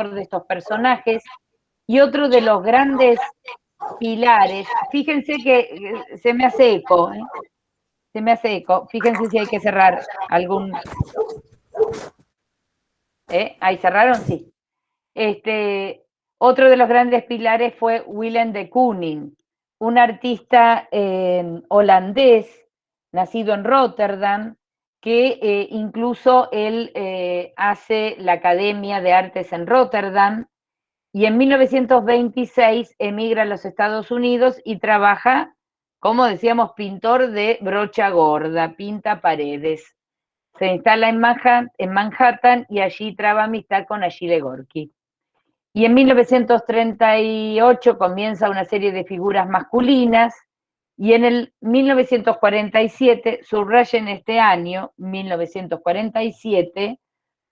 de estos personajes, y otro de los grandes pilares, fíjense que se me hace eco, se me hace eco, fíjense si hay que cerrar algún... ¿Ahí cerraron? Sí. Otro de los grandes pilares fue Willem de Kooning, un artista holandés, nacido en Rotterdam, que incluso él hace la Academia de Artes en Rotterdam, y en 1926 emigra a los Estados Unidos y trabaja, como decíamos, pintor de brocha gorda, pinta paredes. Se instala en Manhattan y allí traba amistad con Achille Gorky. Y en 1938 comienza una serie de figuras masculinas, y en el 1947, subrayen este año, 1947,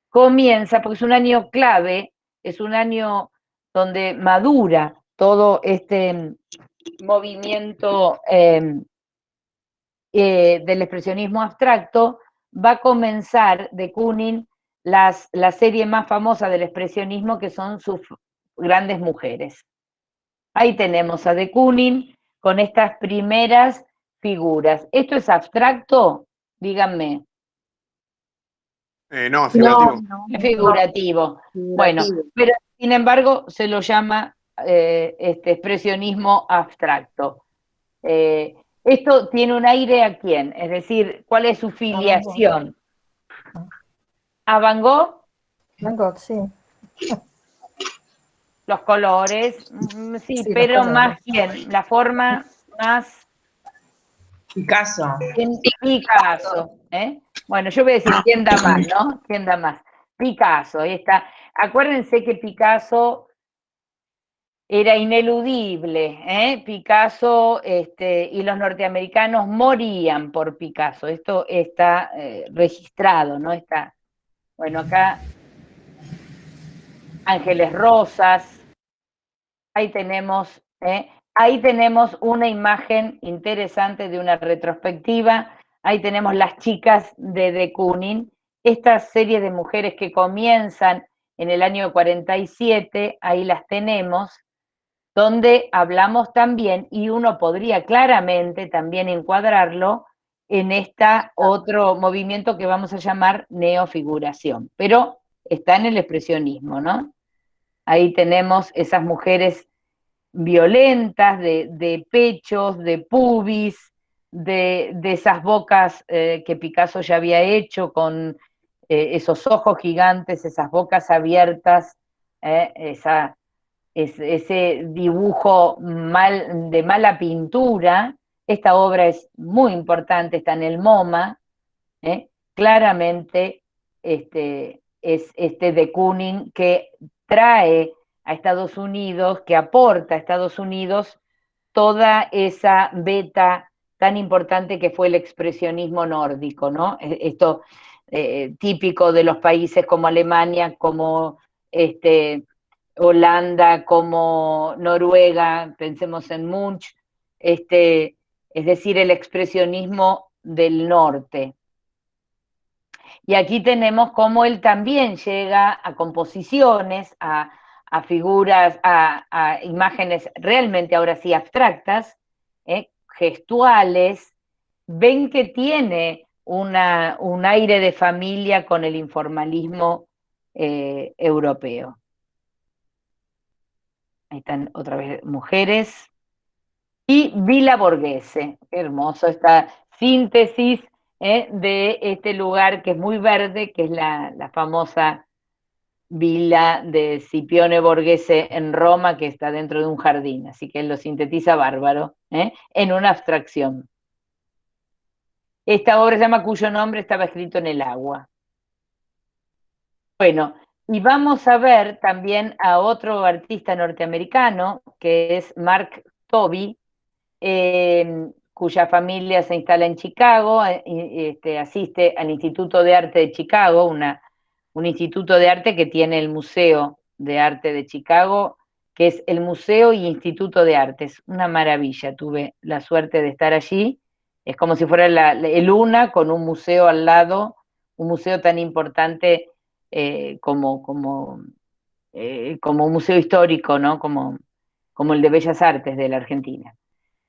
comienza, porque es un año clave, es un año donde madura todo este movimiento del expresionismo abstracto. Va a comenzar de Kooning la serie más famosa del expresionismo, que son sus grandes mujeres. Ahí tenemos a de Kooning con estas primeras figuras. ¿Esto es abstracto? Díganme. No, figurativo. No, es figurativo. Bueno, pero sin embargo se lo llama expresionismo abstracto. Esto tiene un aire ¿a quién? Es decir, ¿cuál es su filiación? ¿A Van Gogh? Van Gogh, sí. Los colores, sí, pero más quién, la forma más... Picasso. Picasso, Bueno, yo voy a decir quién da más, ¿no? ¿Quién da más? Picasso, ahí está. Acuérdense que Picasso era ineludible, Picasso, y los norteamericanos morían por Picasso. Esto está registrado, ¿no? Está, bueno, acá Ángeles Rosas, ahí tenemos una imagen interesante de una retrospectiva. Ahí tenemos las chicas de Kooning, esta serie de mujeres que comienzan en el año 47, ahí las tenemos, donde hablamos también, y uno podría claramente también encuadrarlo en otro movimiento que vamos a llamar neofiguración, pero está en el expresionismo, ¿no? Ahí tenemos esas mujeres violentas, de pechos, de pubis, de esas bocas que Picasso ya había hecho con esos ojos gigantes, esas bocas abiertas, ese dibujo de mala pintura. Esta obra es muy importante, está en el MoMA, claramente es de Kooning que trae a Estados Unidos, que aporta a Estados Unidos toda esa beta tan importante que fue el expresionismo nórdico, ¿no? Esto típico de los países como Alemania, como Holanda, como Noruega, pensemos en Munch, es decir, el expresionismo del norte. Y aquí tenemos cómo él también llega a composiciones, a figuras, a imágenes realmente ahora sí abstractas, gestuales. Ven que tiene un aire de familia con el informalismo europeo. Ahí están otra vez mujeres. Y Villa Borghese, qué hermoso esta síntesis de este lugar que es muy verde, que es la famosa villa de Scipione Borghese en Roma, que está dentro de un jardín, así que él lo sintetiza bárbaro, en una abstracción. Esta obra se llama Cuyo nombre estaba escrito en el agua. Bueno, y vamos a ver también a otro artista norteamericano, que es Mark Tobey, cuya familia se instala en Chicago, asiste al Instituto de Arte de Chicago, un instituto de arte que tiene el Museo de Arte de Chicago, que es el Museo y Instituto de Arte. Es una maravilla, tuve la suerte de estar allí. Es como si fuera el UNA con un museo al lado, un museo tan importante como como un museo histórico, ¿no? Como el de Bellas Artes de la Argentina.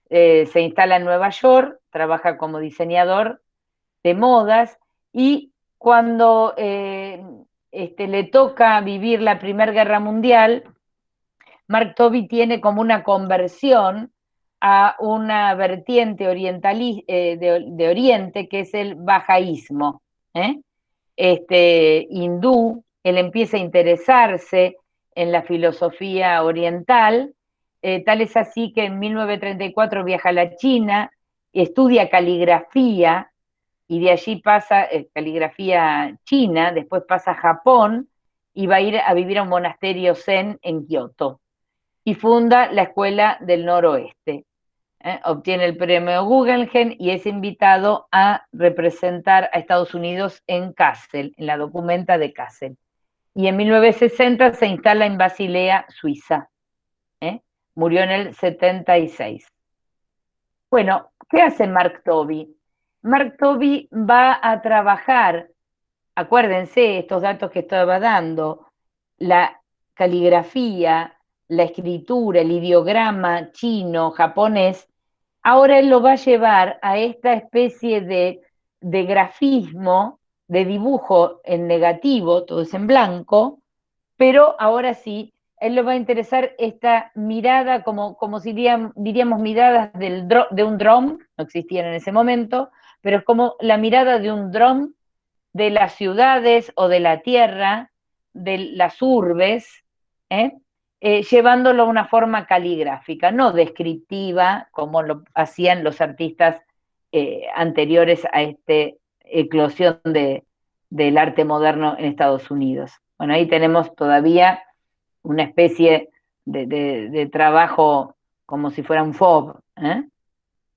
Se instala en Nueva York, trabaja como diseñador de modas y cuando le toca vivir la Primera Guerra Mundial, Mark Tobey tiene como una conversión a una vertiente de Oriente que es el bajaísmo, ¿eh? Hindú. Él empieza a interesarse en la filosofía oriental, tal es así que en 1934 viaja a la China, estudia caligrafía, y de allí pasa caligrafía china, después pasa a Japón, y va a ir a vivir a un monasterio zen en Kioto, y funda la Escuela del Noroeste. Obtiene el premio Guggenheim y es invitado a representar a Estados Unidos en Kassel, en la documenta de Kassel. Y en 1960 se instala en Basilea, Suiza. Murió en el 76. Bueno, ¿qué hace Mark Tobey? Mark Tobey va a trabajar, acuérdense estos datos que estaba dando, la caligrafía, la escritura, el ideograma chino, japonés. Ahora él lo va a llevar a esta especie de grafismo, de dibujo en negativo, todo es en blanco, pero ahora sí, él le va a interesar esta mirada, como si diríamos miradas de un dron, no existían en ese momento, pero es como la mirada de un dron de las ciudades o de la tierra, de las urbes, ¿eh? Llevándolo a una forma caligráfica, no descriptiva, como lo hacían los artistas anteriores a esta eclosión del arte moderno en Estados Unidos. Bueno, ahí tenemos todavía una especie de trabajo como si fuera un FOB, ¿eh?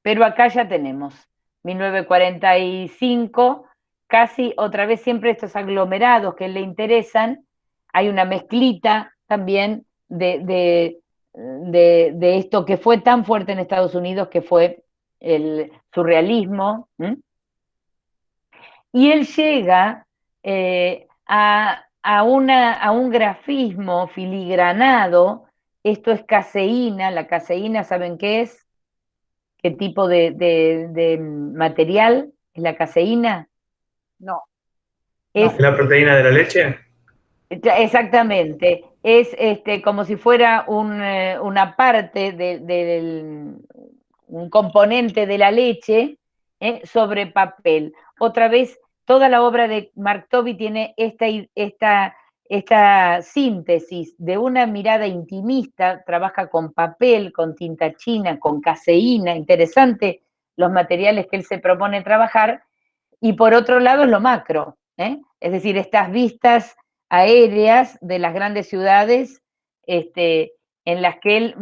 Pero acá ya tenemos 1945, casi otra vez siempre estos aglomerados que le interesan, hay una mezclita también de esto que fue tan fuerte en Estados Unidos, que fue el surrealismo, ¿m? Y él llega a un grafismo filigranado. Esto es caseína. La caseína, ¿saben qué es? ¿Qué tipo de material es la caseína? No, Es ¿La proteína de la leche? exactamente, es como si fuera una parte un componente de la leche sobre papel. Otra vez, toda la obra de Mark Tobey tiene esta síntesis de una mirada intimista, trabaja con papel, con tinta china, con caseína, interesante los materiales que él se propone trabajar, y por otro lado es lo macro, es decir, estas vistas aéreas de las grandes ciudades en las que él,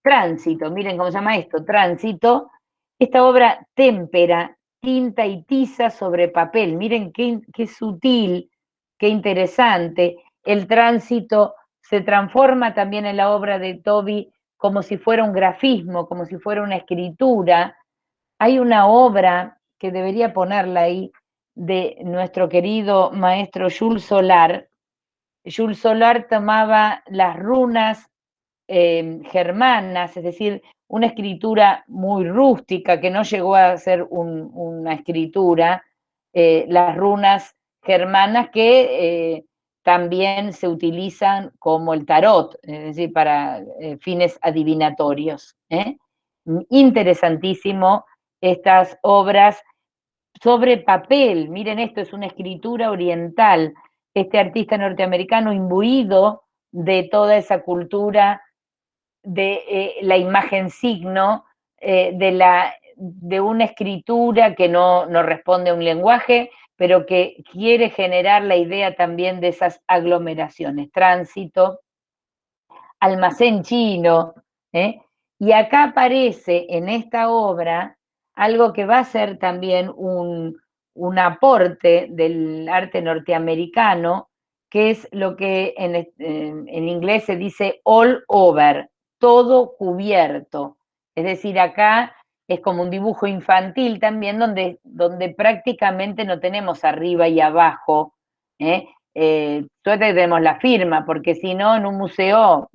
tránsito, miren cómo se llama esto, tránsito, esta obra témpera, tinta y tiza sobre papel, miren qué sutil, qué interesante, el tránsito se transforma también en la obra de Tobey como si fuera un grafismo, como si fuera una escritura. Hay una obra que debería ponerla ahí, de nuestro querido maestro Jules Solar. Jules Solar tomaba las runas germanas, es decir, una escritura muy rústica, que no llegó a ser una escritura, las runas germanas que también se utilizan como el tarot, es decir, para fines adivinatorios. Interesantísimo estas obras sobre papel. Miren esto, es una escritura oriental. Este artista norteamericano imbuido de toda esa cultura de la imagen signo, de una escritura que no responde a un lenguaje, pero que quiere generar la idea también de esas aglomeraciones, tránsito, almacén chino, ¿eh? Y acá aparece en esta obra algo que va a ser también un aporte del arte norteamericano, que es lo que en inglés se dice all over, todo cubierto. Es decir, acá es como un dibujo infantil también, donde prácticamente no tenemos arriba y abajo, ¿eh? suerte que tenemos la firma, porque si no, en un museo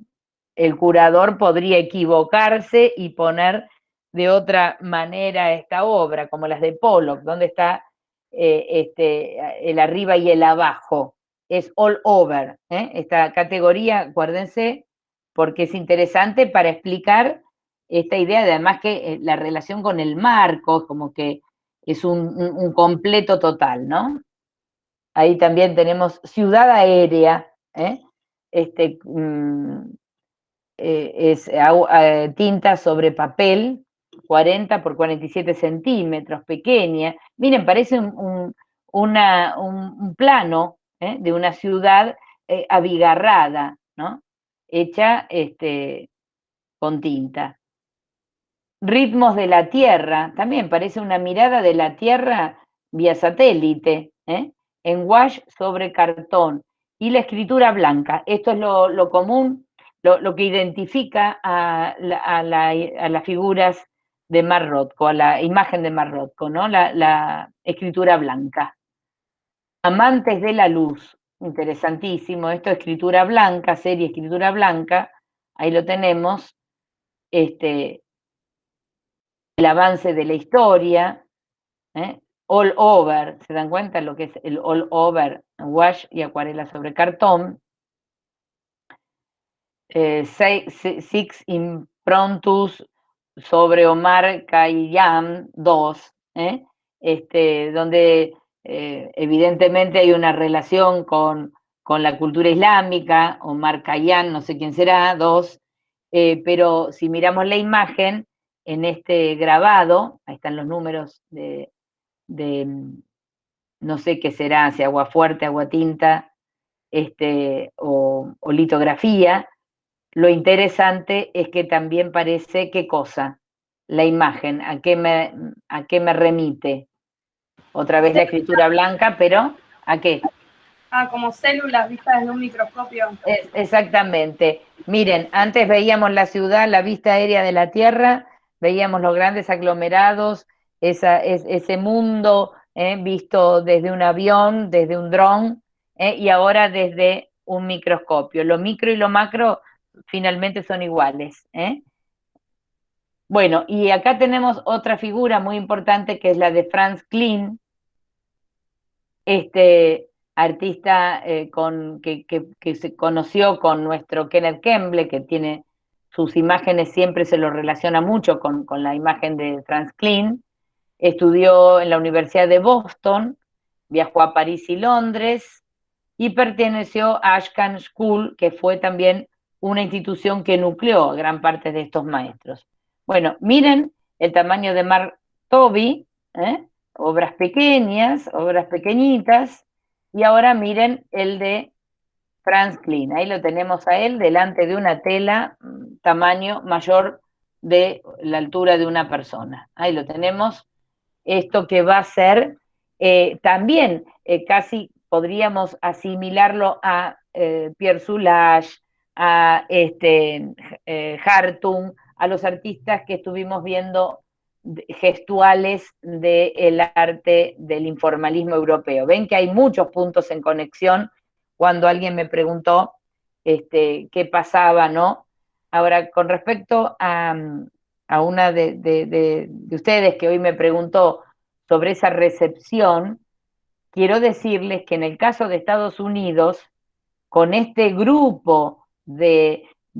el curador podría equivocarse y poner de otra manera esta obra, como las de Pollock, donde está el arriba y el abajo. Es all over. Esta categoría, acuérdense, porque es interesante para explicar esta idea, además que la relación con el marco, como que es un completo total, ¿no? Ahí también tenemos ciudad aérea, ¿eh? Este, es tinta sobre papel, 40 por 47 centímetros, pequeña. Miren, parece un plano de una ciudad abigarrada, ¿no? Hecha con tinta. Ritmos de la Tierra, también parece una mirada de la Tierra vía satélite, en wash sobre cartón. Y la escritura blanca, esto es lo común, lo que identifica a las figuras de Mar Rothko, a la imagen de Mar Rothko, ¿no? La escritura blanca. Amantes de la luz, interesantísimo, esto es escritura blanca, serie escritura blanca, ahí lo tenemos, el avance de la historia, all over, ¿se dan cuenta lo que es el all over? Wash y acuarela sobre cartón. Six Improntus sobre Omar Khayyam 2, donde evidentemente hay una relación con la cultura islámica, Omar Khayyam, no sé quién será, 2, pero si miramos la imagen, en este grabado, ahí están los números de no sé qué será, si agua fuerte, agua tinta, o litografía. Lo interesante es que también parece, ¿qué cosa? La imagen, ¿a qué me remite? Otra vez la escritura blanca, pero ¿a qué? Como células vistas desde un microscopio. Exactamente. Miren, antes veíamos la ciudad, la vista aérea de la Tierra, veíamos los grandes aglomerados, ese mundo visto desde un avión, desde un dron, y ahora desde un microscopio. Lo micro y lo macro finalmente son iguales. Bueno, y acá tenemos otra figura muy importante que es la de Franz Kline, artista que se conoció con nuestro Kenneth Kemble, que tiene sus imágenes, siempre se lo relaciona mucho con la imagen de Franz Kline. Estudió en la Universidad de Boston, viajó a París y Londres y perteneció a Ashcan School, que fue también una institución que nucleó a gran parte de estos maestros. Bueno, miren el tamaño de Mark Tobey, obras pequeñas, obras pequeñitas, y ahora miren el de Franz Kline. Ahí lo tenemos a él delante de una tela tamaño mayor de la altura de una persona. Ahí lo tenemos. Esto que va a ser también casi podríamos asimilarlo a Pierre Soulages, a Hartung, a los artistas que estuvimos viendo gestuales del arte del informalismo europeo. Ven que hay muchos puntos en conexión cuando alguien me preguntó qué pasaba, ¿no? Ahora, con respecto a una de ustedes que hoy me preguntó sobre esa recepción, quiero decirles que en el caso de Estados Unidos, con este grupo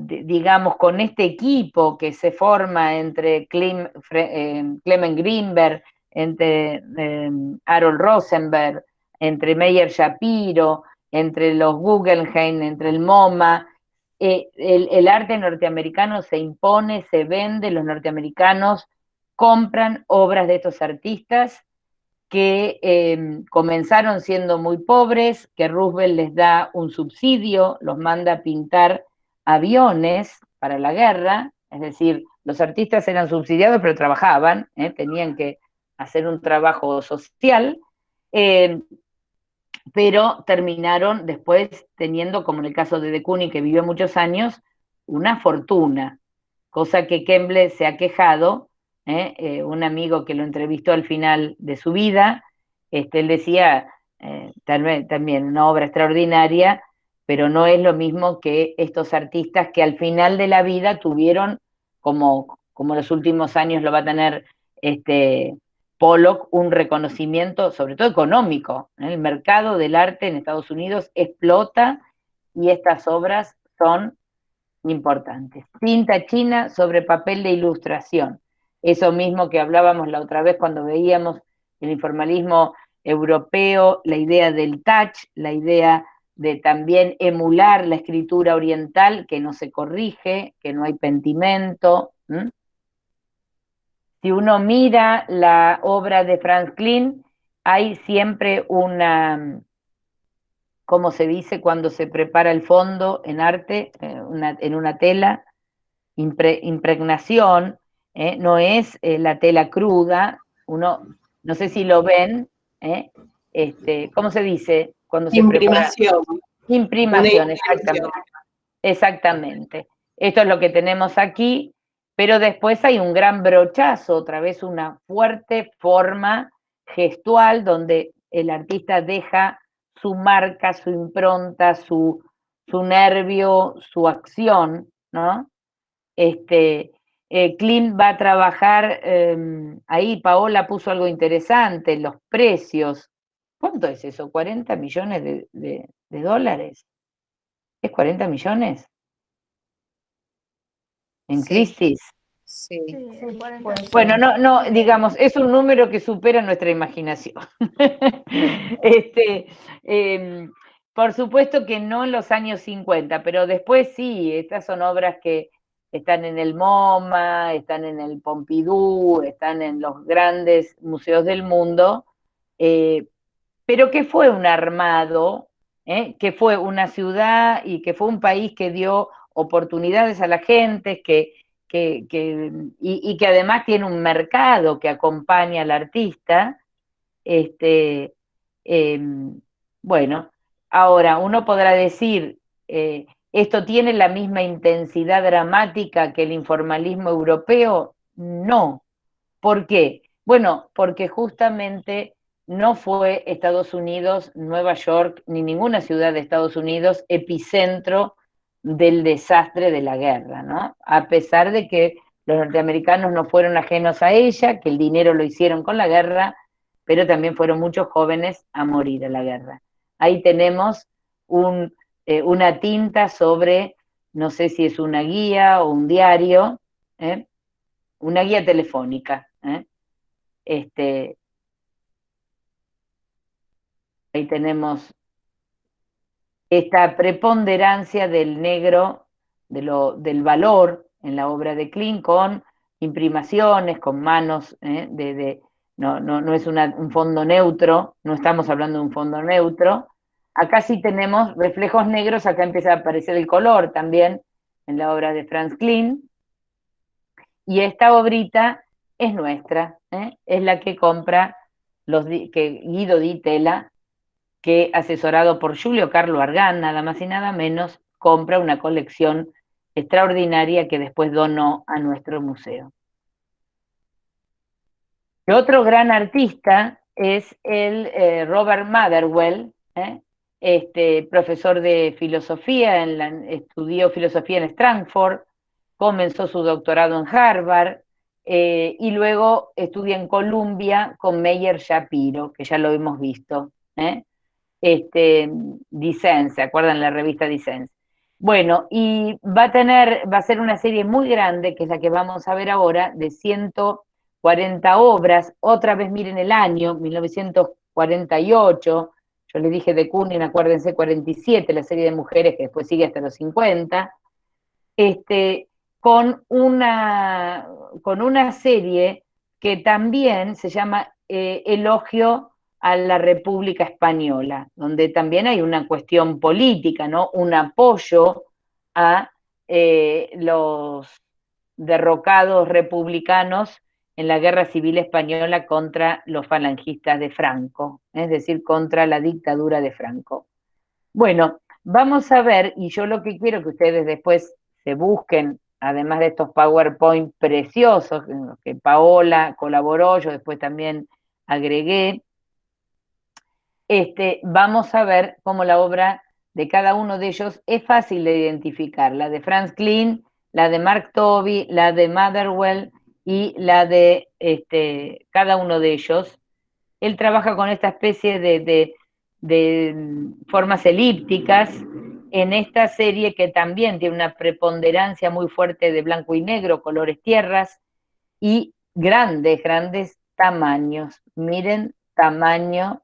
digamos, con este equipo que se forma entre Clement Greenberg, entre Harold Rosenberg, entre Meyer Shapiro, entre los Guggenheim, entre el MoMA, el arte norteamericano se impone, se vende, los norteamericanos compran obras de estos artistas que comenzaron siendo muy pobres, que Roosevelt les da un subsidio, los manda a pintar aviones para la guerra, es decir, los artistas eran subsidiados pero trabajaban, tenían que hacer un trabajo social, pero terminaron después teniendo, como en el caso de de Kooning, que vivió muchos años, una fortuna, cosa que Kemble se ha quejado, un amigo que lo entrevistó al final de su vida, él decía, también una obra extraordinaria, pero no es lo mismo que estos artistas que al final de la vida tuvieron, como los últimos años lo va a tener Pollock, un reconocimiento, sobre todo económico. El mercado del arte en Estados Unidos explota y estas obras son importantes. Tinta china sobre papel de ilustración. Eso mismo que hablábamos la otra vez cuando veíamos el informalismo europeo, la idea del touch, la idea de también emular la escritura oriental, que no se corrige, que no hay pentimento. Si uno mira la obra de Franz Kline, hay siempre una, ¿cómo se dice cuando se prepara el fondo en arte, en una tela? Impregnación, no es la tela cruda, uno, no sé si lo ven, ¿cómo se dice cuando se prepara? Imprimación. Imprimación, exactamente. Exactamente. Esto es lo que tenemos aquí, pero después hay un gran brochazo, otra vez una fuerte forma gestual donde el artista deja su marca, su impronta, su nervio, su acción, ¿no? Clint va a trabajar, ahí Paola puso algo interesante, los precios. ¿Cuánto es eso? ¿40 millones de dólares? ¿Es 40 millones? ¿En Sí. crisis? Sí. Bueno, no, digamos, es un número que supera nuestra imaginación. Por supuesto que no en los años 50, pero después sí, estas son obras que están en el MoMA, están en el Pompidou, están en los grandes museos del mundo, pero que fue un armado, que fue una ciudad y que fue un país que dio oportunidades a la gente, y que además tiene un mercado que acompaña al artista. Este, eh, bueno, ahora uno podrá decir, ¿esto tiene la misma intensidad dramática que el informalismo europeo? No. ¿Por qué? Bueno, porque justamente no fue Estados Unidos, Nueva York, ni ninguna ciudad de Estados Unidos epicentro del desastre de la guerra, ¿no? A pesar de que los norteamericanos no fueron ajenos a ella, que el dinero lo hicieron con la guerra, pero también fueron muchos jóvenes a morir en la guerra. Ahí tenemos una tinta sobre, no sé si es una guía o un diario, una guía telefónica. Ahí tenemos esta preponderancia del negro, del valor en la obra de Kline, con imprimaciones, con manos, no es un fondo neutro, no estamos hablando de un fondo neutro. Acá sí tenemos reflejos negros, acá empieza a aparecer el color también en la obra de Franz Kline. Y esta obrita es nuestra, es la que compra Guido Di Tella, que asesorado por Julio Carlo Argan, nada más y nada menos, compra una colección extraordinaria que después donó a nuestro museo. Y otro gran artista es el Robert Motherwell, profesor de filosofía, estudió filosofía en Stanford, comenzó su doctorado en Harvard, y luego estudia en Columbia con Meyer Shapiro, que ya lo hemos visto, Dissens, ¿se acuerdan la revista Dissens? Bueno, y va a ser una serie muy grande, que es la que vamos a ver ahora, de 140 obras, otra vez miren el año, 1948, yo les dije de Koonin, acuérdense, 47, la serie de mujeres que después sigue hasta los 50, con una serie que también se llama Elogio a la República Española, donde también hay una cuestión política, ¿no? Un apoyo a los derrocados republicanos en la Guerra Civil Española contra los falangistas de Franco, es decir, contra la dictadura de Franco. Bueno, vamos a ver, y yo lo que quiero que ustedes después se busquen, además de estos PowerPoint preciosos, en los que Paola colaboró, yo después también agregué, vamos a ver cómo la obra de cada uno de ellos es fácil de identificar. La de Franz Kline, la de Mark Tobey, la de Motherwell y la de cada uno de ellos. Él trabaja con esta especie de formas elípticas en esta serie que también tiene una preponderancia muy fuerte de blanco y negro, colores tierras y grandes tamaños. Miren tamaño,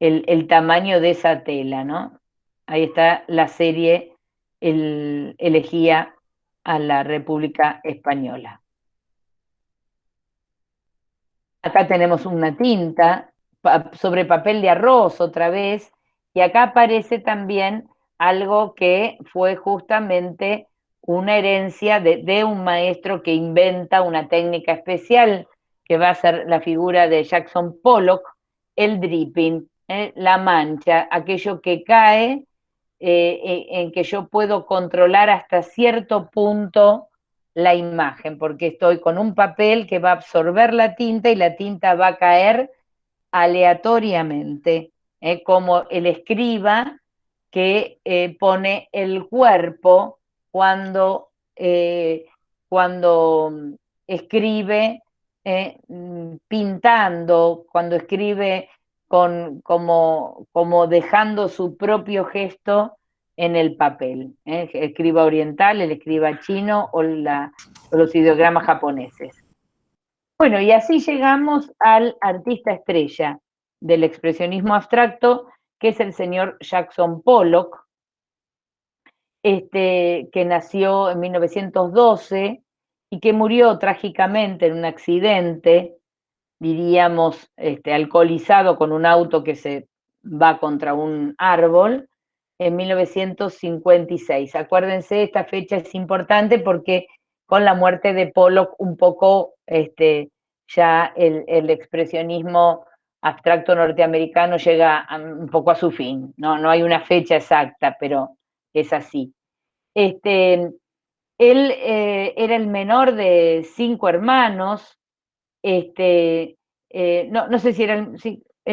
el tamaño de esa tela, ¿no? Ahí está la serie elegía a la República Española. Acá tenemos una tinta sobre papel de arroz otra vez, y acá aparece también algo que fue justamente una herencia de un maestro que inventa una técnica especial, que va a ser la figura de Jackson Pollock, el dripping, la mancha, aquello que cae, en que yo puedo controlar hasta cierto punto la imagen, porque estoy con un papel que va a absorber la tinta y la tinta va a caer aleatoriamente, como el escriba que pone el cuerpo cuando, cuando escribe pintando, cuando escribe como dejando su propio gesto en el papel. El escriba oriental, el escriba chino o los ideogramas japoneses. Bueno, y así llegamos al artista estrella del expresionismo abstracto, que es el señor Jackson Pollock, que nació en 1912 y que murió trágicamente en un accidente, diríamos, alcoholizado con un auto que se va contra un árbol, en 1956. Acuérdense, esta fecha es importante porque con la muerte de Pollock un poco ya el expresionismo abstracto norteamericano llega un poco a su fin. No hay una fecha exacta, pero es así. Él era el menor de 5 hermanos. No sé si era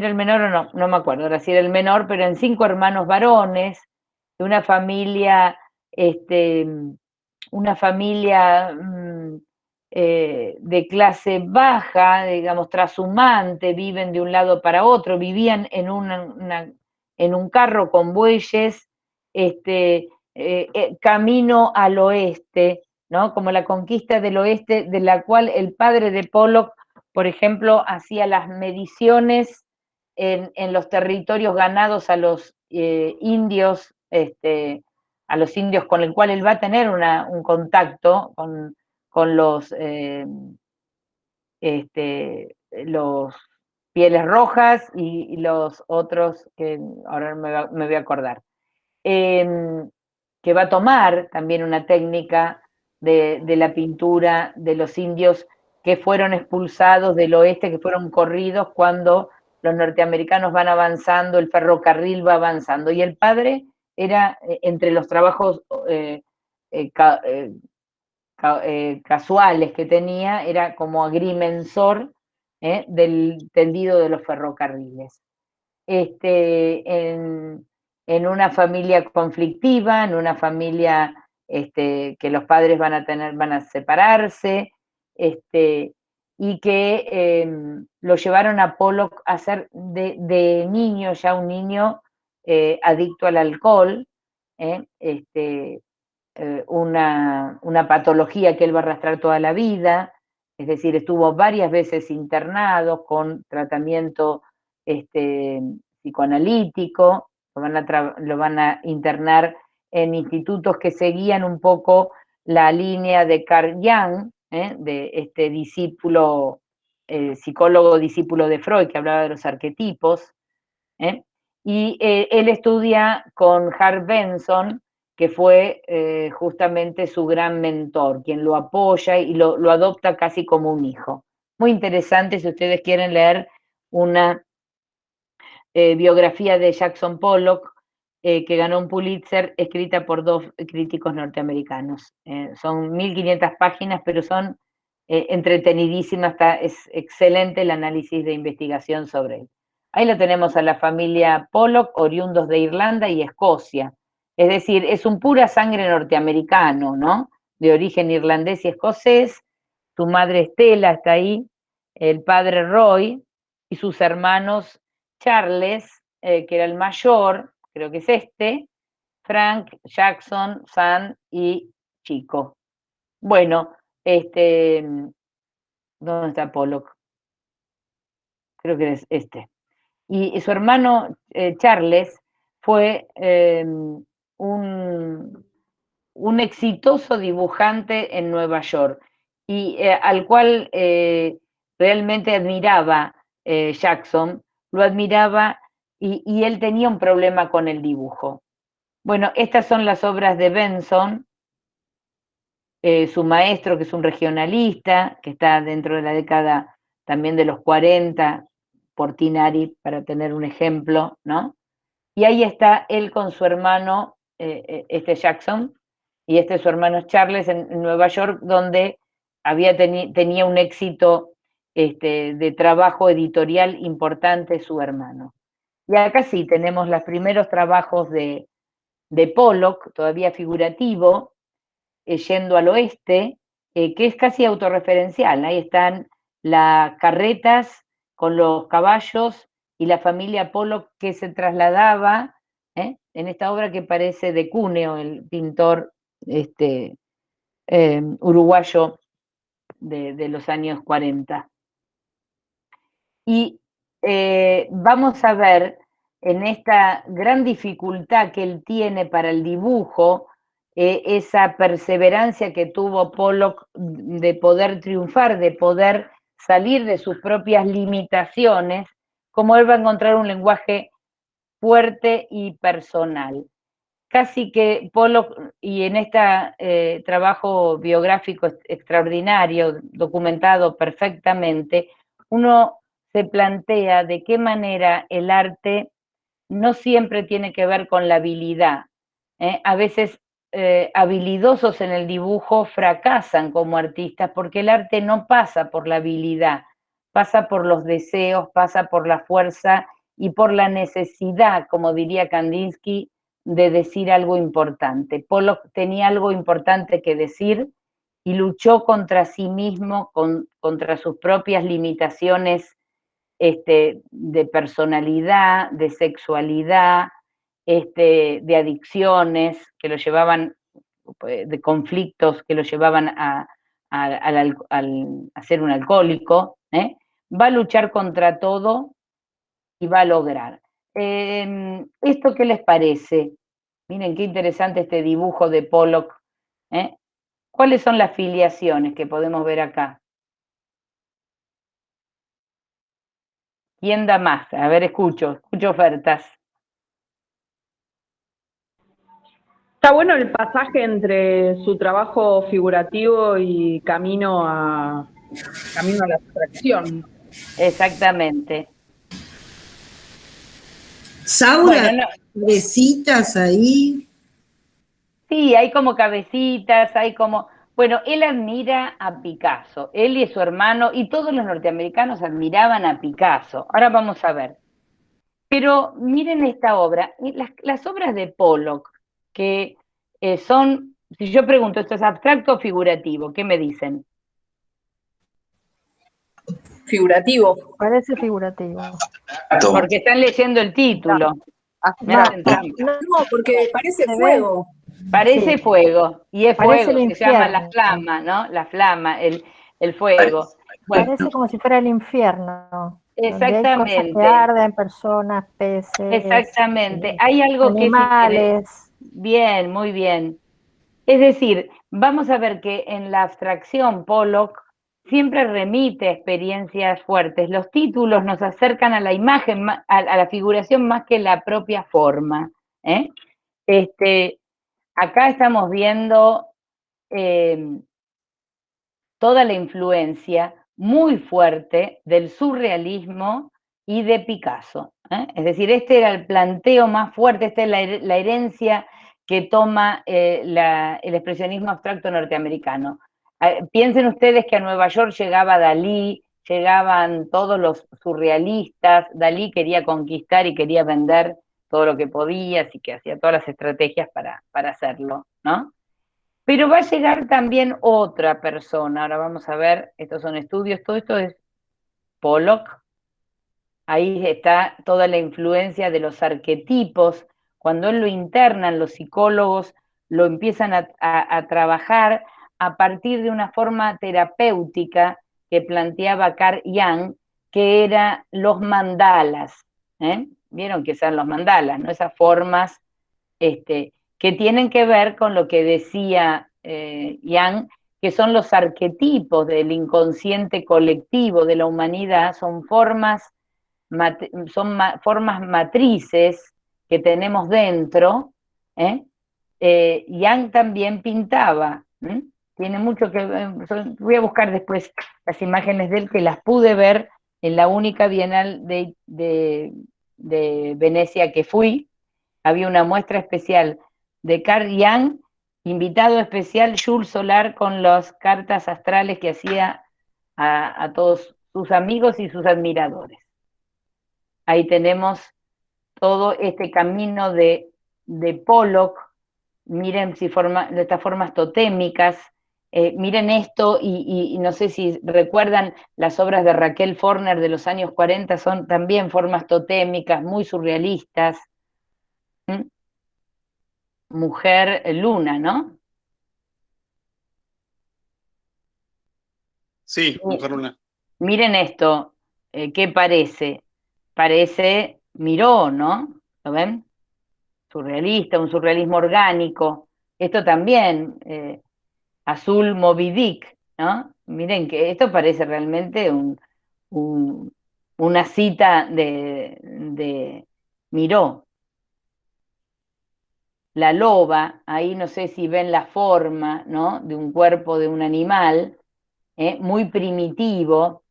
el menor o no me acuerdo ahora si era el menor, pero en 5 hermanos varones, de una familia de clase baja, digamos, trashumante, viven de un lado para otro, vivían en un carro con bueyes, camino al oeste, ¿no? Como la conquista del oeste, de la cual el padre de Pollock, por ejemplo, hacía las mediciones en los territorios ganados a los indios, a los indios con el cual él va a tener un contacto con los pieles rojas y los otros que ahora me voy a acordar. Que va a tomar también una técnica de la pintura de los indios que fueron expulsados del oeste, que fueron corridos cuando los norteamericanos van avanzando, el ferrocarril va avanzando. Y el padre era, entre los trabajos casuales que tenía, era como agrimensor del tendido de los ferrocarriles. En una familia conflictiva, en una familia que los padres van a separarse, y que lo llevaron a Pollock a ser de niño, ya un niño adicto al alcohol, una patología que él va a arrastrar toda la vida, es decir, estuvo varias veces internado con tratamiento psicoanalítico, lo van a internar en institutos que seguían un poco la línea de Carl Jung, de este discípulo, psicólogo discípulo de Freud, que hablaba de los arquetipos, y él estudia con Hart Benson, que fue justamente su gran mentor, quien lo apoya y lo adopta casi como un hijo. Muy interesante si ustedes quieren leer una biografía de Jackson Pollock, que ganó un Pulitzer, escrita por 2 críticos norteamericanos. Son 1500 páginas, pero son entretenidísimas, es excelente el análisis de investigación sobre él. Ahí lo tenemos a la familia Pollock, oriundos de Irlanda y Escocia. Es decir, es un pura sangre norteamericano, ¿no? De origen irlandés y escocés. Su madre Estela está ahí, el padre Roy y sus hermanos Charles, que era el mayor, creo que es este, Frank, Jackson, Sam y Chico. Bueno, ¿dónde está Pollock? Creo que es este. Y su hermano Charles fue un exitoso dibujante en Nueva York y al cual realmente admiraba Jackson, lo admiraba y él tenía un problema con el dibujo. Bueno, estas son las obras de Benson, su maestro, que es un regionalista, que está dentro de la década también de los 40, Portinari, para tener un ejemplo, ¿no? Y ahí está él con su hermano, Jackson, y su hermano Charles en Nueva York, donde tenía un éxito de trabajo editorial importante su hermano. Y acá sí tenemos los primeros trabajos de Pollock, todavía figurativo, yendo al oeste, que es casi autorreferencial. Ahí están las carretas con los caballos y la familia Pollock que se trasladaba en esta obra que parece de Cúneo, el pintor uruguayo de los años 40. Y vamos a ver en esta gran dificultad que él tiene para el dibujo, esa perseverancia que tuvo Pollock de poder triunfar, de poder salir de sus propias limitaciones, como él va a encontrar un lenguaje fuerte y personal. Casi que Pollock, y en este trabajo biográfico extraordinario, documentado perfectamente, uno se plantea de qué manera el arte no siempre tiene que ver con la habilidad. A veces habilidosos en el dibujo fracasan como artistas porque el arte no pasa por la habilidad, pasa por los deseos, pasa por la fuerza y por la necesidad, como diría Kandinsky, de decir algo importante. Pollock tenía algo importante que decir y luchó contra sí mismo, contra sus propias limitaciones de personalidad, de sexualidad, de adicciones que lo llevaban, de conflictos que lo llevaban a ser un alcohólico, va a luchar contra todo y va a lograr. ¿Esto qué les parece? Miren qué interesante este dibujo de Pollock. ¿Cuáles son las filiaciones que podemos ver acá? ¿Quién da más? A ver, escucho ofertas. Está bueno el pasaje entre su trabajo figurativo y camino a la abstracción. Exactamente. Saura, Bueno, cabecitas ahí. sí, hay como cabecitas, hay como... Bueno, él admira a Picasso, él y su hermano, y todos los norteamericanos admiraban a Picasso. Ahora vamos a ver. Pero miren esta obra, las obras de Pollock, que son, si yo pregunto, ¿esto es abstracto o figurativo? ¿Qué me dicen? Figurativo. Parece figurativo. Porque están leyendo el título. Me hacen trampa. No, porque parece Se fuego. Parece Sí. fuego, y es Parece fuego, el se llama la infierno. flama, ¿no? La flama, el fuego. Bueno, Parece como si fuera el infierno. Donde hay cosas que exactamente, arden, personas, peces, exactamente. Hay algo que es animales. bien, muy bien. Es decir, vamos a ver que en la abstracción Pollock siempre remite a experiencias fuertes. Los títulos nos acercan a la imagen, a la figuración más que la propia forma. Acá estamos viendo toda la influencia muy fuerte del surrealismo y de Picasso. Es decir, este era el planteo más fuerte, esta es la herencia que toma el expresionismo abstracto norteamericano. Piensen ustedes que a Nueva York llegaba Dalí, llegaban todos los surrealistas, Dalí quería conquistar y quería vender todo lo que podía, así que hacía todas las estrategias para hacerlo, ¿no? Pero va a llegar también otra persona, ahora vamos a ver, estos son estudios, todo esto es Pollock, ahí está toda la influencia de los arquetipos, cuando él lo internan, los psicólogos lo empiezan a trabajar a partir de una forma terapéutica que planteaba Carl Jung, que era los mandalas, ¿eh? Vieron que son los mandalas, ¿no? Esas formas que tienen que ver con lo que decía Jung, que son los arquetipos del inconsciente colectivo de la humanidad, son formas matrices que tenemos dentro. Yang también pintaba, tiene mucho que ver, voy a buscar después las imágenes de él, que las pude ver en la única Bienal de Venecia que fui. Había una muestra especial de Carl Jung, invitado especial Jules Solar, con las cartas astrales que hacía a todos sus amigos y sus admiradores. Ahí tenemos todo este camino de Pollock. Miren si de estas formas totémicas, miren esto, y no sé si recuerdan las obras de Raquel Forner de los años 40, son también formas totémicas, muy surrealistas. Mujer luna, ¿no? Sí, mujer luna. Miren esto, ¿qué parece? Parece Miró, ¿no? ¿Lo ven? Surrealista, un surrealismo orgánico. Esto también, azul Moby Dick, ¿no? Miren que esto parece realmente una cita de Miró. La loba, ahí no sé si ven la forma, ¿no? De un cuerpo de un animal, muy primitivo.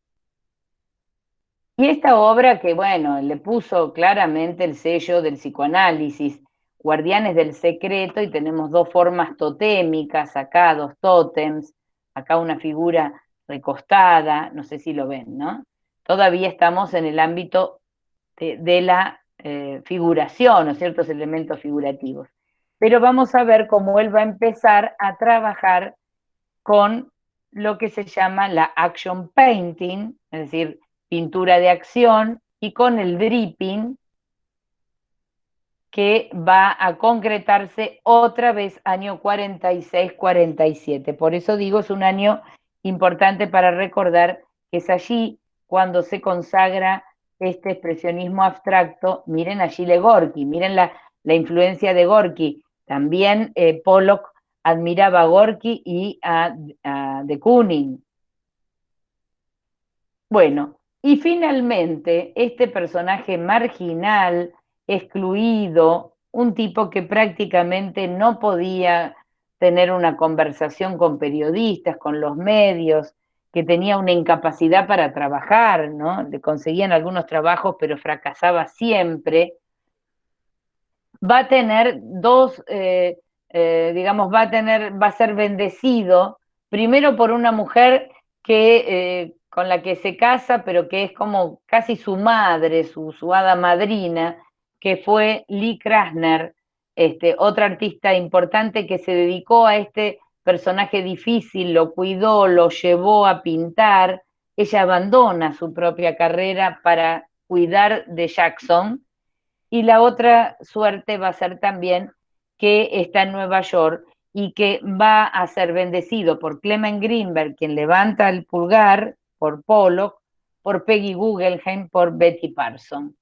Y esta obra que, bueno, le puso claramente el sello del psicoanálisis, Guardianes del Secreto, y tenemos dos formas totémicas acá, dos tótems, acá una figura recostada, no sé si lo ven, ¿no? Todavía estamos en el ámbito de la figuración, o ciertos elementos figurativos. Pero vamos a ver cómo él va a empezar a trabajar con lo que se llama la action painting, es decir, pintura de acción, y con el dripping, que va a concretarse otra vez año 46-47. Por eso digo, es un año importante para recordar que es allí cuando se consagra este expresionismo abstracto. Miren allí de Gorky, miren la influencia de Gorky. También Pollock admiraba a Gorky y a de Kooning. Bueno, y finalmente este personaje marginal, excluido, un tipo que prácticamente no podía tener una conversación con periodistas, con los medios, que tenía una incapacidad para trabajar, ¿no? Le conseguían algunos trabajos, pero fracasaba siempre. Va a tener digamos, va a ser bendecido, primero por una mujer que con la que se casa, pero que es como casi su madre, su hada madrina, que fue Lee Krasner, otra artista importante que se dedicó a este personaje difícil, lo cuidó, lo llevó a pintar. Ella abandona su propia carrera para cuidar de Jackson, y la otra suerte va a ser también que está en Nueva York y que va a ser bendecido por Clement Greenberg, quien levanta el pulgar, por Pollock, por Peggy Guggenheim, por Betty Parson.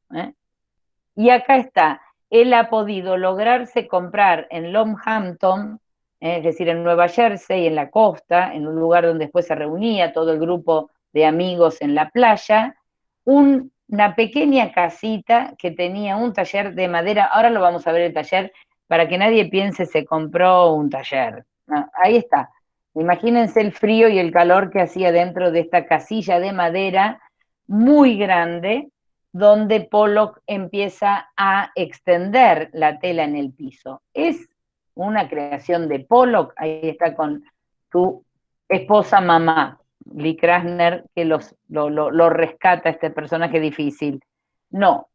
Y acá está, él ha podido lograrse comprar en Long Hampton, es decir, en Nueva Jersey, en la costa, en un lugar donde después se reunía todo el grupo de amigos en la playa, una pequeña casita que tenía un taller de madera. Ahora lo vamos a ver el taller, para que nadie piense se compró un taller. No, ahí está. Imagínense el frío y el calor que hacía dentro de esta casilla de madera muy grande, donde Pollock empieza a extender la tela en el piso. Es una creación de Pollock. Ahí está con tu esposa mamá. Lee Krasner, que lo rescata este personaje difícil. No,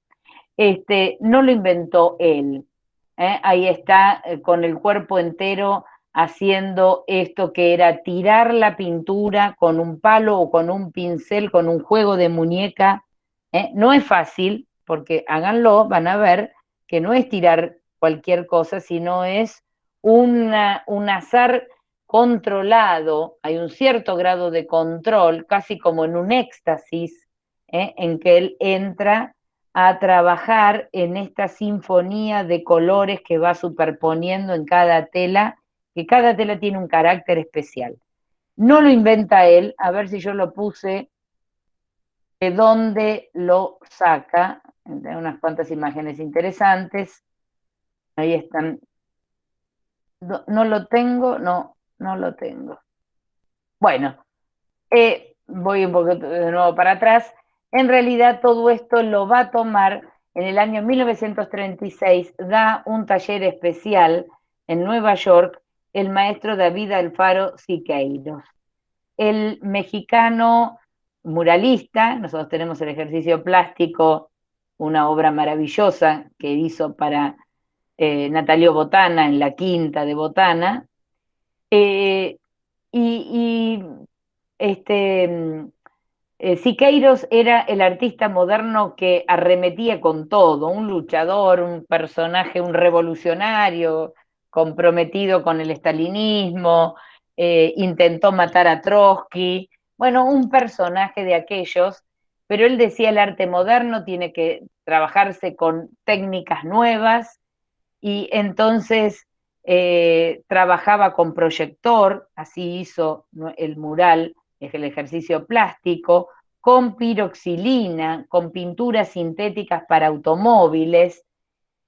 no lo inventó él. Ahí está con el cuerpo entero haciendo esto que era tirar la pintura con un palo o con un pincel, con un juego de muñeca. No es fácil, porque háganlo, van a ver que no es tirar cualquier cosa, sino es un azar controlado, hay un cierto grado de control, casi como en un éxtasis, en que él entra a trabajar en esta sinfonía de colores que va superponiendo en cada tela, que cada tela tiene un carácter especial. No lo inventa él, a ver si yo lo puse, de dónde lo saca, de unas cuantas imágenes interesantes, ahí están. No lo tengo, no lo tengo. Bueno, voy un poco de nuevo para atrás. En realidad todo esto lo va a tomar en el año 1936, da un taller especial en Nueva York el maestro David Alfaro Siqueiros. El mexicano muralista, nosotros tenemos el ejercicio plástico, una obra maravillosa que hizo para Natalio Botana en la Quinta de Botana, y Siqueiros era el artista moderno que arremetía con todo, un luchador, un personaje, un revolucionario, comprometido con el estalinismo, intentó matar a Trotsky, bueno, un personaje de aquellos, pero él decía el arte moderno tiene que trabajarse con técnicas nuevas, y entonces trabajaba con proyector, así hizo el mural, el ejercicio plástico, con piroxilina, con pinturas sintéticas para automóviles,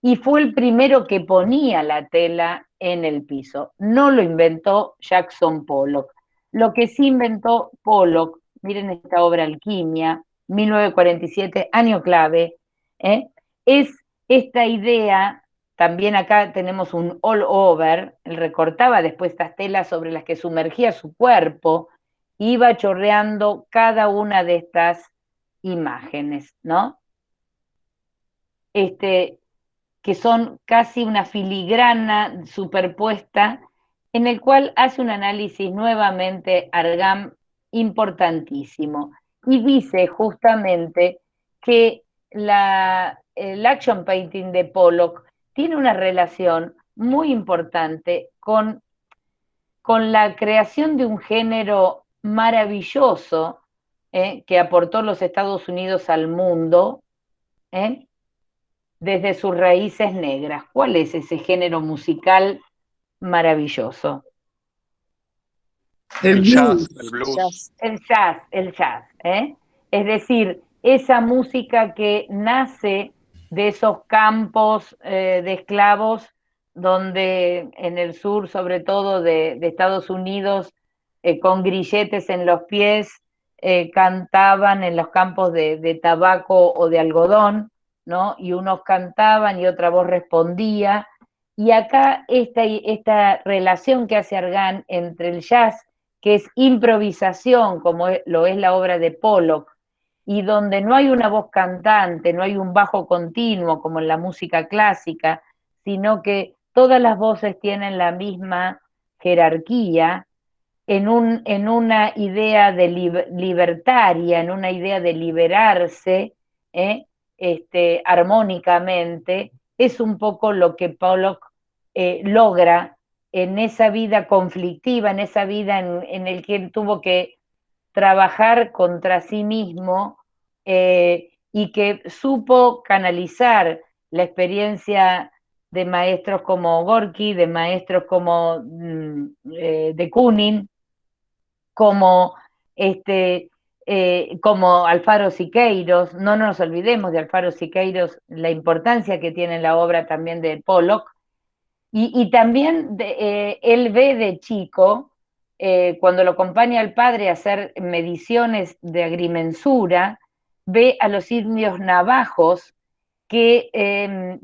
y fue el primero que ponía la tela en el piso. No lo inventó Jackson Pollock. Lo que sí inventó Pollock, miren esta obra Alquimia, 1947, año clave, es esta idea. También acá tenemos un all over, él recortaba después estas telas sobre las que sumergía su cuerpo, iba chorreando cada una de estas imágenes, ¿no? Que son casi una filigrana superpuesta, en el cual hace un análisis nuevamente Argam importantísimo, y dice justamente que el action painting de Pollock tiene una relación muy importante con la creación de un género maravilloso que aportó los Estados Unidos al mundo, desde sus raíces negras. ¿Cuál es ese género musical maravilloso? El jazz, blues. el blues. El jazz, es decir, esa música que nace de esos campos de esclavos, donde en el sur, sobre todo de Estados Unidos, con grilletes en los pies, cantaban en los campos de tabaco o de algodón, ¿no? Y unos cantaban y otra voz respondía. Y acá esta relación que hace Argand entre el jazz, que es improvisación, como lo es la obra de Pollock, y donde no hay una voz cantante, no hay un bajo continuo como en la música clásica, sino que todas las voces tienen la misma jerarquía, en una idea de libertaria, en una idea de liberarse armónicamente, es un poco lo que Pollock logra en esa vida conflictiva, en esa vida en el que él tuvo que trabajar contra sí mismo, y que supo canalizar la experiencia de maestros como Gorky, de maestros como de Koonin, como como Alfaro Siqueiros. No nos olvidemos de Alfaro Siqueiros, la importancia que tiene la obra también de Pollock, y también él ve de chico, cuando lo acompaña al padre a hacer mediciones de agrimensura, ve a los indios navajos que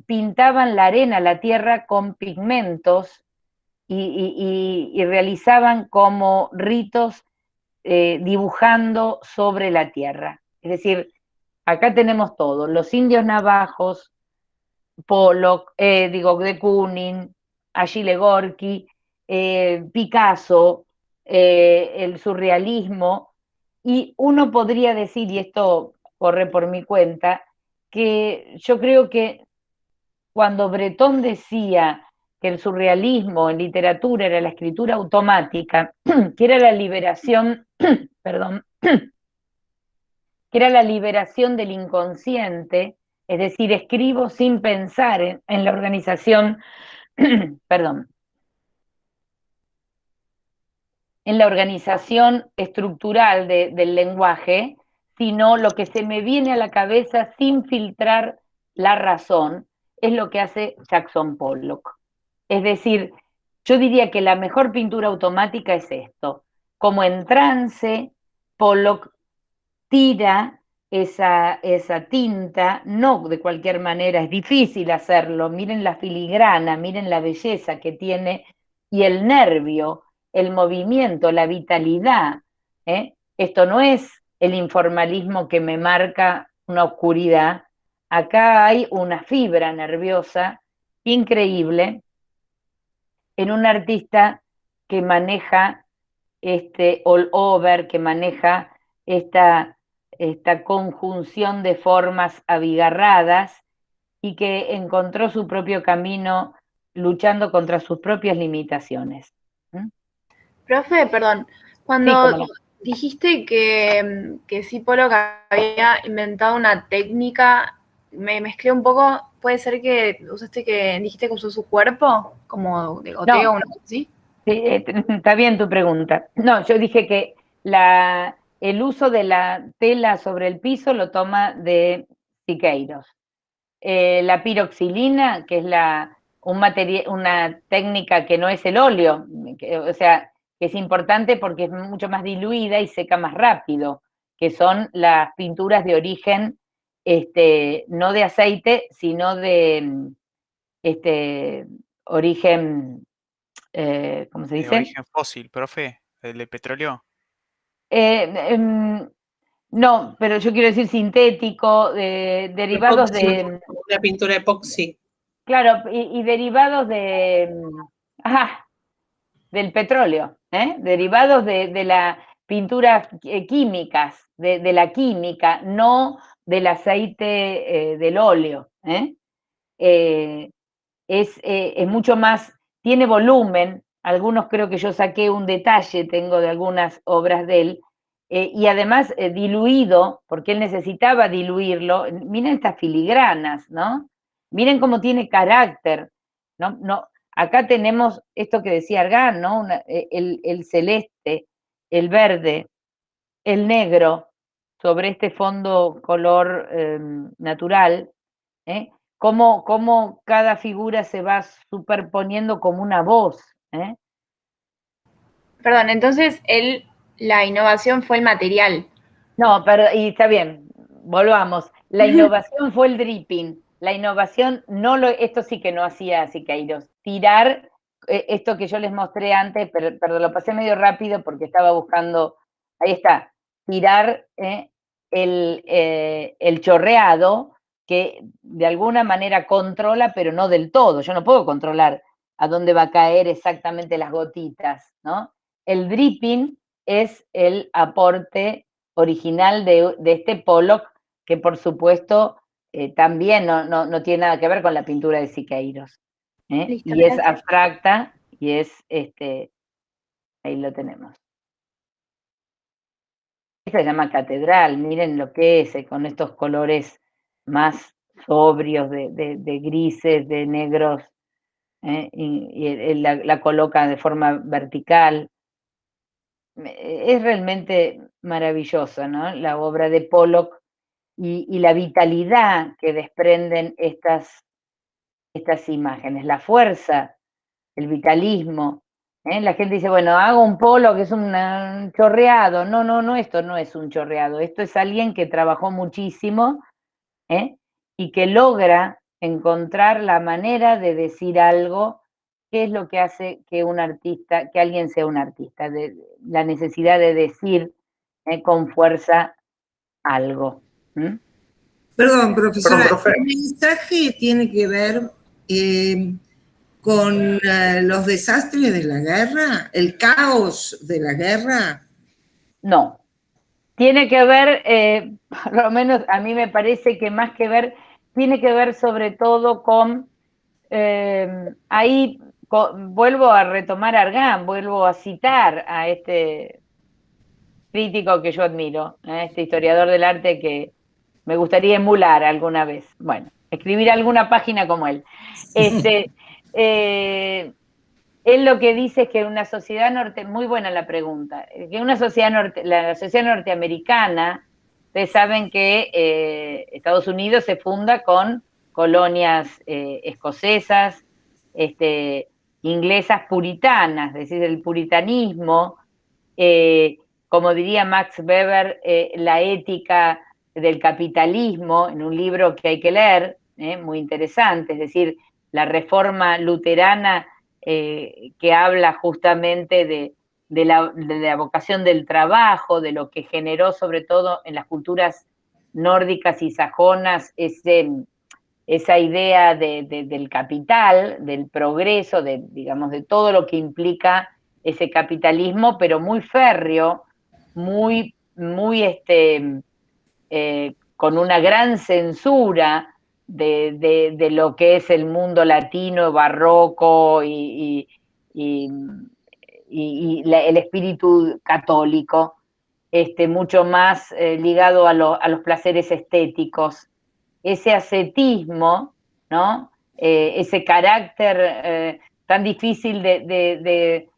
pintaban la arena, la tierra con pigmentos, y realizaban como ritos dibujando sobre la tierra. Es decir, acá tenemos todo, los indios navajos, Pollock, de Kooning, Achille Gorky, Picasso, el surrealismo, y uno podría decir, y esto corre por mi cuenta, que yo creo que cuando Breton decía que el surrealismo en literatura era la escritura automática, que era la liberación, perdón, que era la liberación del inconsciente, es decir, escribo sin pensar en la organización, perdón, en la organización estructural del lenguaje, sino lo que se me viene a la cabeza sin filtrar la razón, es lo que hace Jackson Pollock. Es decir, yo diría que la mejor pintura automática es esto. Como en trance, Pollock tira esa tinta, no de cualquier manera, es difícil hacerlo. Miren la filigrana, miren la belleza que tiene y el nervio, el movimiento, la vitalidad. Esto no es el informalismo que me marca una oscuridad. Acá hay una fibra nerviosa increíble en un artista que maneja este all-over, que maneja esta conjunción de formas abigarradas y que encontró su propio camino luchando contra sus propias limitaciones. Profe, perdón, cuando dijiste que sí Pollock había inventado una técnica, me mezclé un poco, ¿puede ser que dijiste que usó su cuerpo como de goteo o una cosa así? Sí, está bien tu pregunta. No, yo dije que el uso de la tela sobre el piso lo toma de Siqueiros. La piroxilina, que es una técnica que no es el óleo, o sea, que es importante porque es mucho más diluida y seca más rápido, que son las pinturas de origen, no de aceite, sino de origen, ¿cómo se dice? De origen fósil, profe, el de petróleo. No, pero yo quiero decir sintético, derivados epoxi, de... La pintura epoxi. Claro, y derivados del petróleo, derivados de las pinturas químicas, de la química, no del aceite del óleo. Es mucho más, tiene volumen, algunos creo que yo saqué un detalle, tengo de algunas obras de él, y además diluido, porque él necesitaba diluirlo. Miren estas filigranas, ¿no? Miren cómo tiene carácter, ¿no? Acá tenemos esto que decía Argan, ¿no? El celeste, el verde, el negro, sobre este fondo color natural, cómo cada figura se va superponiendo como una voz. Perdón, entonces la innovación fue el material. No, pero y está bien, volvamos. La innovación fue el dripping. La innovación esto sí que no hacía Siqueiros. Tirar esto que yo les mostré antes, pero lo pasé medio rápido porque estaba buscando. Ahí está. Tirar el chorreado que de alguna manera controla, pero no del todo. Yo no puedo controlar a dónde va a caer exactamente las gotitas, ¿no? El dripping es el aporte original de este Pollock, que por supuesto también no tiene nada que ver con la pintura de Siqueiros. Listo, y es gracias. abstracta, y es, ahí lo tenemos. Esta se llama Catedral, miren lo que es, con estos colores más sobrios de grises, de negros, y la coloca de forma vertical. Es realmente maravillosa, ¿no? La obra de Pollock y la vitalidad que desprenden estas imágenes, la fuerza, el vitalismo. La gente dice, bueno, hago un Pollock que es un chorreado. No, esto no es un chorreado, esto es alguien que trabajó muchísimo y que logra encontrar la manera de decir algo qué es lo que hace que un artista, que alguien sea un artista, la necesidad de decir con fuerza algo. Perdón, profesora, Perdón, profe. el mensaje tiene que ver con los desastres de la guerra, el caos de la guerra. No, tiene que ver, por lo menos a mí me parece que más que ver, tiene que ver sobre todo con, vuelvo a retomar a Argand, vuelvo a citar a este crítico que yo admiro, este historiador del arte que me gustaría emular alguna vez. Bueno, escribir alguna página como él. Él lo que dice es que una sociedad muy buena la pregunta, que una sociedad la sociedad norteamericana, ustedes saben que Estados Unidos se funda con colonias escocesas, inglesas puritanas, es decir, el puritanismo, como diría Max Weber, la ética del capitalismo, en un libro que hay que leer, muy interesante, es decir, la reforma luterana que habla justamente de la vocación del trabajo, de lo que generó sobre todo en las culturas nórdicas y sajonas esa idea del capital, del progreso, digamos, de todo lo que implica ese capitalismo, pero muy férreo, muy con una gran censura de lo que es el mundo latino, barroco y el espíritu católico, mucho más ligado a los placeres estéticos. Ese ascetismo, ¿no? Ese carácter tan difícil de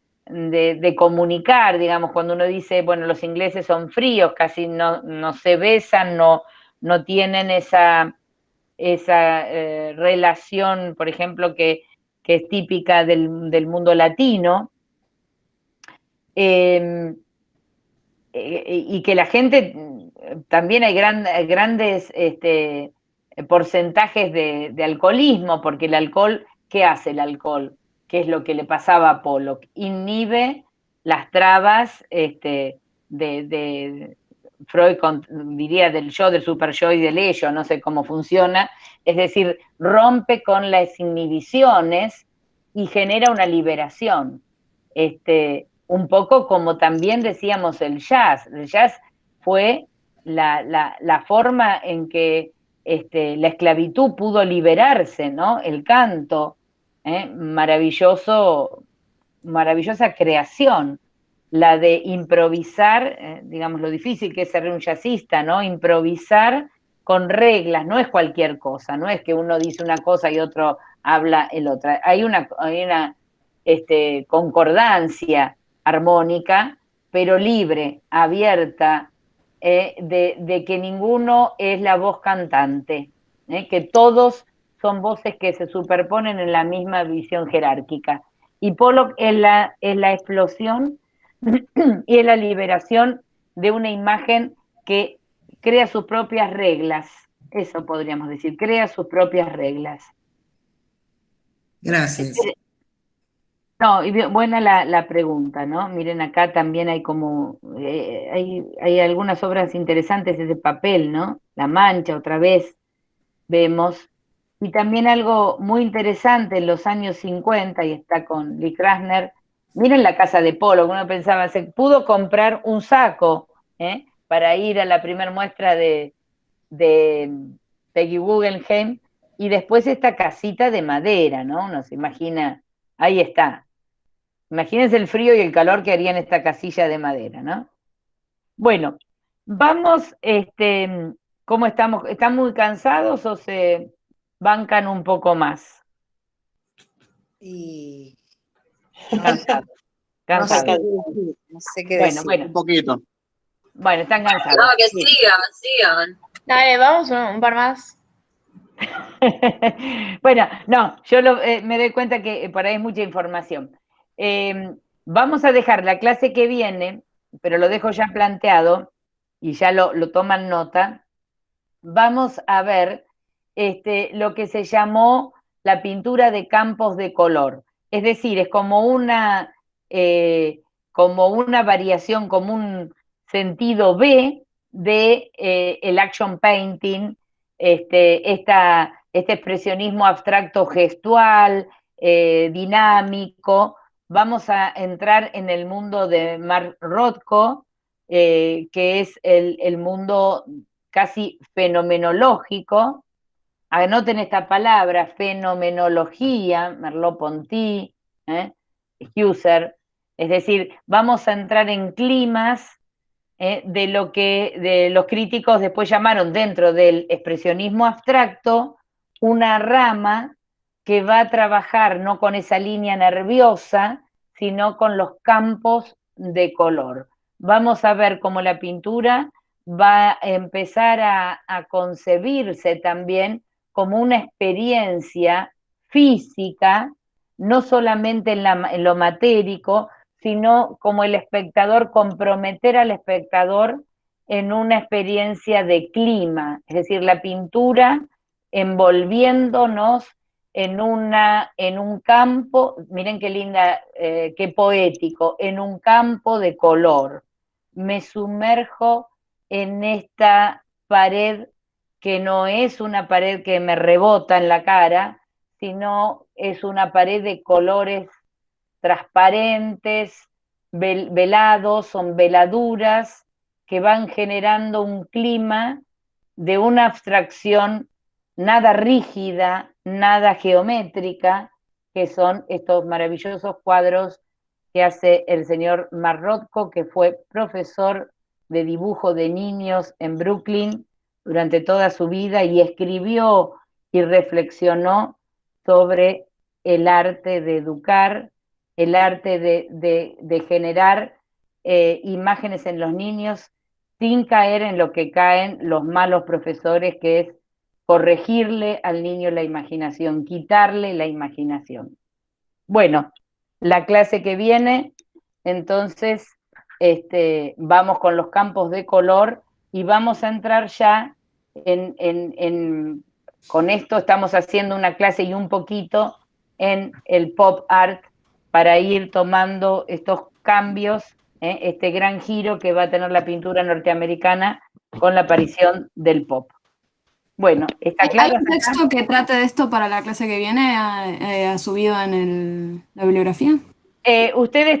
comunicar, digamos, cuando uno dice, bueno, los ingleses son fríos, casi no se besan, no tienen esa relación, por ejemplo, que es típica del mundo latino, y que la gente, también hay grandes porcentajes de alcoholismo, porque el alcohol, ¿qué hace el alcohol? ¿Qué es lo que le pasaba a Pollock? Inhibe las trabas de Freud diría del yo, del super yo y del ello, no sé cómo funciona, es decir, rompe con las inhibiciones y genera una liberación. Un poco como también decíamos el jazz fue la forma en que la esclavitud pudo liberarse, ¿no? El canto, maravillosa creación, la de improvisar, digamos, lo difícil que es ser un jazzista, ¿no? Improvisar con reglas, no es cualquier cosa, no es que uno dice una cosa y otro habla el otro. Hay una concordancia armónica, pero libre, abierta, de que ninguno es la voz cantante, que todos son voces que se superponen en la misma visión jerárquica. Y Pollock es la explosión y es la liberación de una imagen que crea sus propias reglas. Eso podríamos decir, crea sus propias reglas. Gracias. No, y buena la pregunta, ¿no? Miren, acá también hay como, hay algunas obras interesantes de papel, ¿no? La Mancha, otra vez, vemos. Y también algo muy interesante en los años 50, y está con Lee Krasner, miren la casa de Pollock, uno pensaba, se pudo comprar un saco, para ir a la primer muestra de Peggy Guggenheim, y después esta casita de madera, ¿no? Uno se imagina, ahí está. Imagínense el frío y el calor que haría en esta casilla de madera, ¿no? Bueno, vamos, ¿cómo estamos? ¿Están muy cansados o se bancan un poco más? Y Cansados. Cansados. no sé qué decir. Bueno. Un poquito. Bueno, están cansados. No, que Sí. sigan. Dale, vamos un par más. Bueno, no, yo me doy cuenta que por ahí es mucha información. Vamos a dejar la clase que viene, pero lo dejo ya planteado y ya lo toman nota. Vamos a ver lo que se llamó la pintura de campos de color. Es decir, es como una variación, como un sentido B de el action painting, este expresionismo abstracto gestual, dinámico. Vamos a entrar en el mundo de Mark Rothko, que es el mundo casi fenomenológico. Anoten esta palabra, fenomenología, Merleau-Ponty, Husserl. Es decir, vamos a entrar en climas de lo que los críticos después llamaron, dentro del expresionismo abstracto, una rama que va a trabajar no con esa línea nerviosa, sino con los campos de color. Vamos a ver cómo la pintura va a empezar a concebirse también como una experiencia física, no solamente en lo matérico, sino como el espectador, comprometer al espectador en una experiencia de clima, es decir, la pintura envolviéndonos en un campo, miren qué linda, qué poético, en un campo de color. Me sumerjo en esta pared que no es una pared que me rebota en la cara, sino es una pared de colores transparentes, velados, son veladuras que van generando un clima de una abstracción nada rígida, nada geométrica, que son estos maravillosos cuadros que hace el señor Mark Rothko, que fue profesor de dibujo de niños en Brooklyn durante toda su vida y escribió y reflexionó sobre el arte de educar, el arte de generar imágenes en los niños sin caer en lo que caen los malos profesores, que es corregirle al niño la imaginación, quitarle la imaginación. Bueno, la clase que viene, entonces, vamos con los campos de color y vamos a entrar ya con esto estamos haciendo una clase y un poquito en el pop art para ir tomando estos cambios, este gran giro que va a tener la pintura norteamericana con la aparición del pop. Bueno, ¿está claro? ¿Hay un texto que trate de esto para la clase que viene, subido en la bibliografía? Ustedes